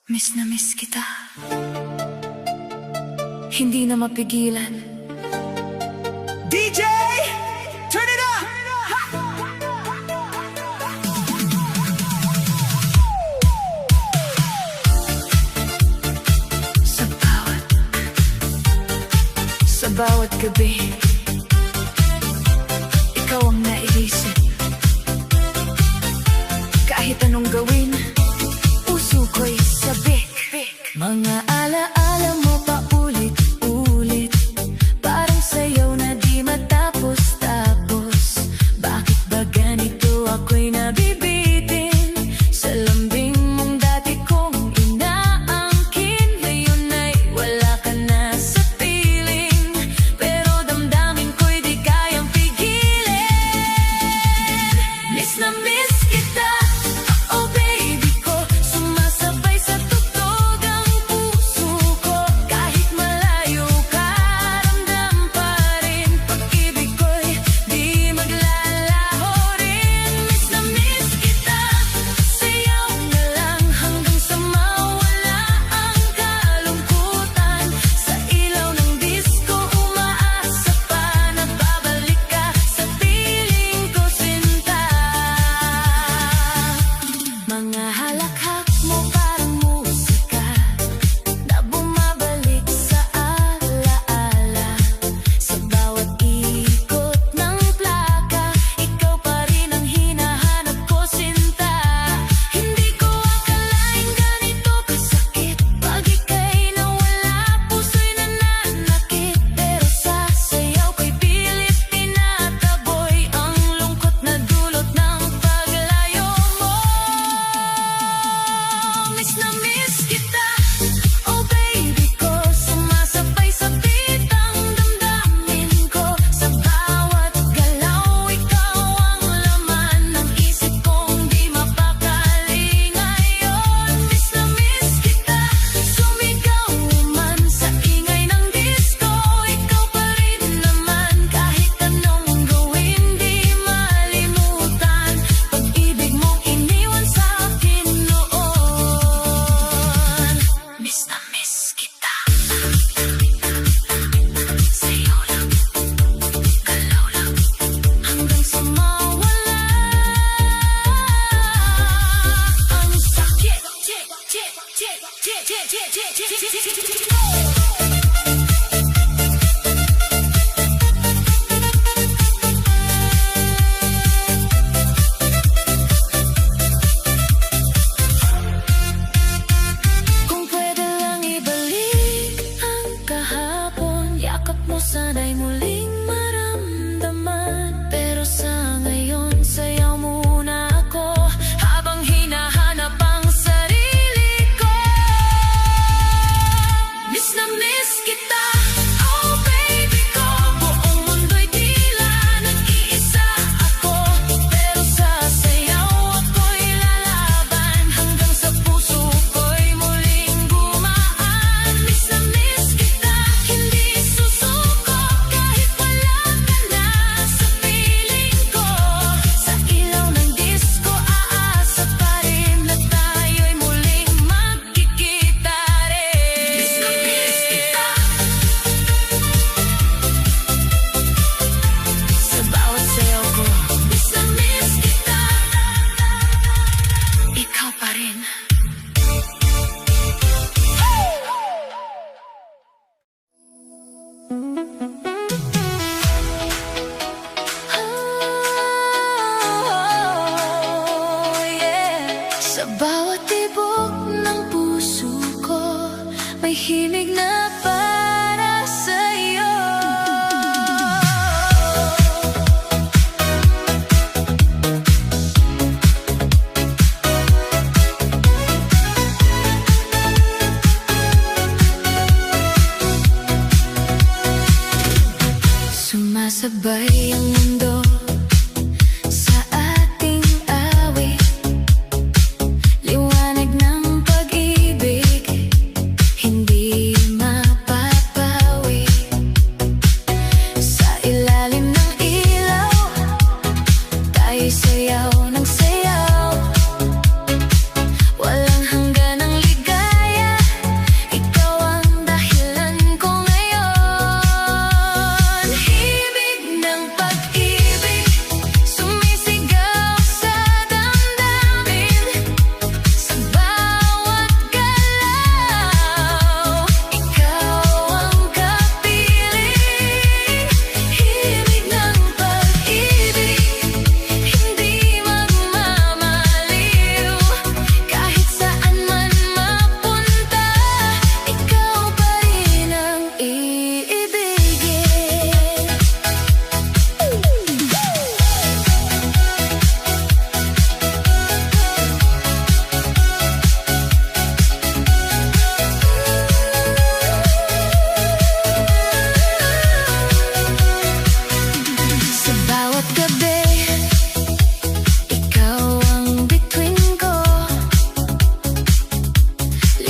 Miss na miss kita. Hindi na mapigilan. DJ, turn it up! Sa bawat gabi, ikaw ang naiisip. Kahit anong gawin, puso ko'y sabik. Mga alaala mo pa ulit-ulit, parang sayaw na di matapos-tapos. Bakit ba ganito ako'y nabibitin? Sa lambing mong dati kong inaangkin, ngayon ay wala ka na sa piling. Pero damdamin ko'y di kayang pigilin. Miss na miss kita, oh baby ko. Sumasabay sa tugtog ang puso ko. Kahit malayo ka, ramdam pa rin. Pag-ibig ko'y di maglalaho rin. Miss na miss kita, sayaw na lang hanggang sa mawala ang kalungkutan. Sa ilaw ng disco, umaasa pa na babalik ka sa piling ko, sinta. Mga halakhak mo parang musika na bumabalik sa alaala. Sa bawat ikot ng plaka, ikaw pa rin ang hinahanap ko, sinta. Hindi ko akalaing ganito kasakit. Pag ika'y nawala, puso'y nananakit. Pero sa sayaw ko'y pilit tinataboy ang lungkot na dulot ng paglayo mo. Miss na miss kita, oh baby ko. Sumasabay sa bitang damdamin ko. Sa bawat galaw, ikaw ang laman ng isip kong di mapakali ngayon. Miss na miss kita, sumigaw man sa ingay ng disco. Ikaw pa rin naman, kahit anong gawin di malimutan. Pag-ibig mong iniwan sa akin noon. Miss na miss kita. Sayaw lang, galaw lang, hanggang sa mawala ang sakit. Kung pwede lang ibalik ang kahapon, yakap mo sana'y muling maramdaman. Pero sa ngayon, sayaw muna ako habang hinahanap ang sarili ko. Miss na miss kita, oh baby ko. Buong mundo'y tila nag-iisa ako. Pero sa sayaw ako'y lalaban hanggang sa puso ko'y muling gumaan. Miss na miss kita, hindi susuko kahit wala ka na sa piling ko. Sa ilaw ng disco, aasa pa rin na tayo'y muling magkikita rin. Miss na miss kita. Sa bawat sayaw ko, miss na miss kita. Ikaw pa rin. Oh, yeah. Sa bawat tibok ng puso ko, may himig na para sa'yo. Sumasabay ang mundo sa ating awit, liwanag ng pag-ibig, hindi mapapawi. Sa ilalim ng ilaw, tayo'y sayaw ng sayaw. Walang hanggan ang ligaya.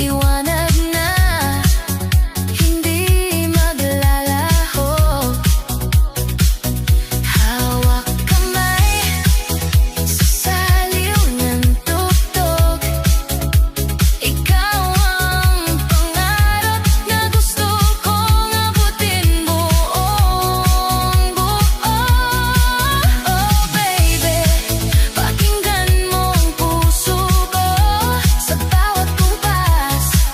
liwanag na hindi maglalaho. Hawak kamay sa saliw ng tugtog. Ikaw ang pangarap na gusto kong abutin buong buo. Oh baby, pakinggan mo ang puso ko sa bawat kumpas.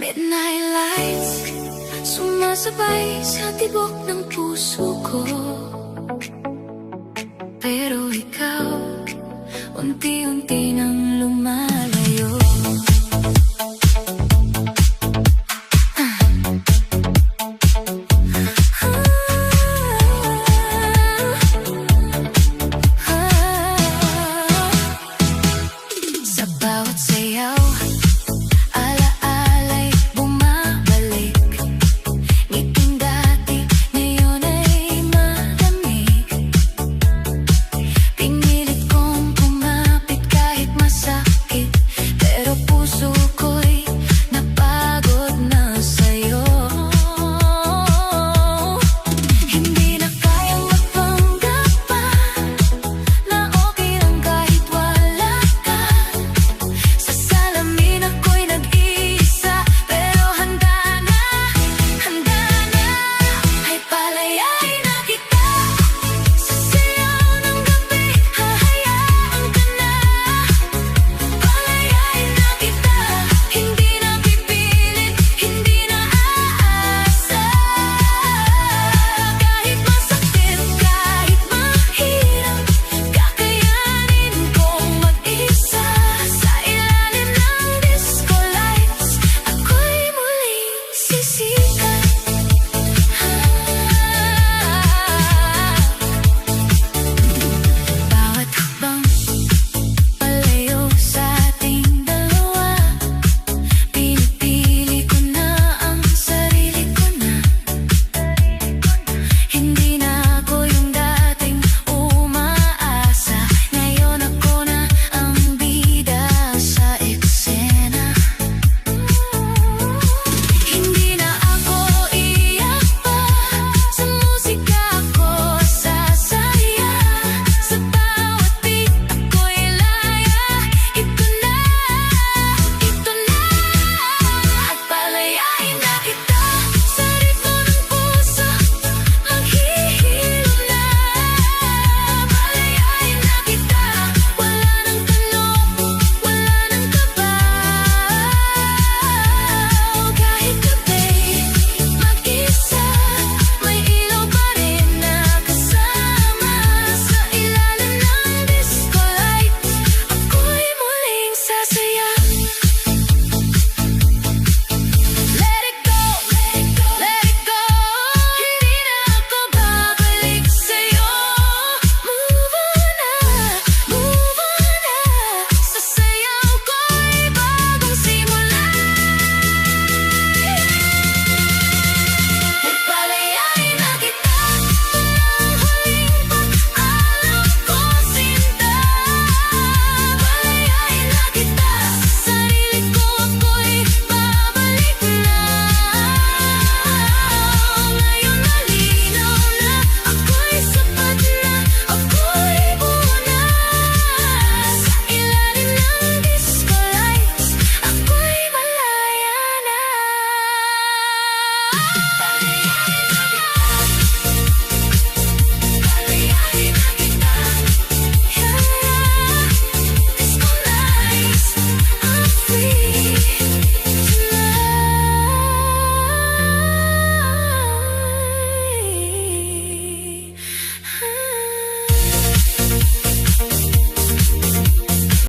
Midnight lights sumasabay sa tibok ng puso ko. Pero ikaw